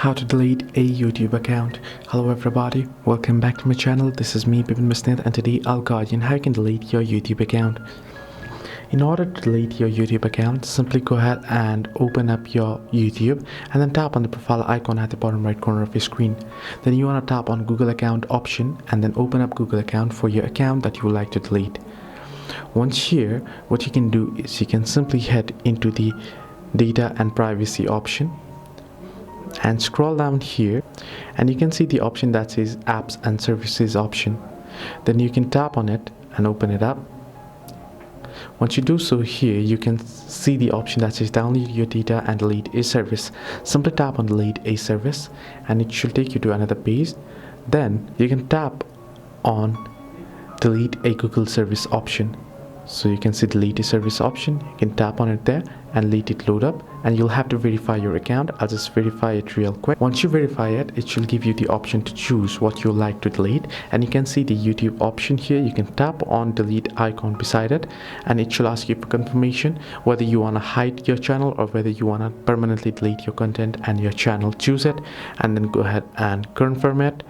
How to delete a YouTube account. Hello everybody, welcome back to my channel. This is me, Bipin Bisneth, and today I'll guide you on how you can delete your YouTube account. In order to delete your YouTube account, simply go ahead and open up your YouTube and then tap on the profile icon at the bottom right corner of your screen. Then you want to tap on Google account option and then open up Google account for your account that you would like to delete. Once here, what you can do is you can simply head into the data and privacy option and scroll down here, and you can see the option that says apps and services option. Then you can tap on it and open it up. Once you do so, here you can see the option that says download your data and delete a service. Simply tap on delete a service and it should take you to another page. Then you can tap on delete a Google service option. So you can see delete a service option, you can tap on it there and let it load up, and you'll have to verify your account. I'll just verify it real quick. Once you verify it, it should give you the option to choose what you like to delete, and you can see the YouTube option here. You can tap on delete icon beside it and it should ask you for confirmation whether you want to hide your channel or whether you want to permanently delete your content and your channel. Choose it and then go ahead and confirm it.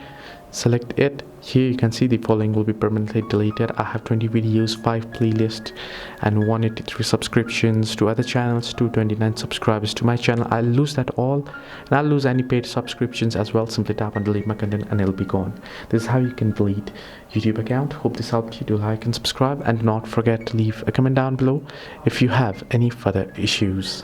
Select it. Here you can see the following will be permanently deleted. I have 20 videos, 5 playlists and 183 subscriptions to other channels, 229 subscribers to my channel. I'll lose that all, and I'll lose any paid subscriptions as well. Simply tap on delete my content and it'll be gone. This is how you can delete YouTube account. Hope this helped you. Do like and subscribe, and do not forget to leave a comment down below if you have any further issues.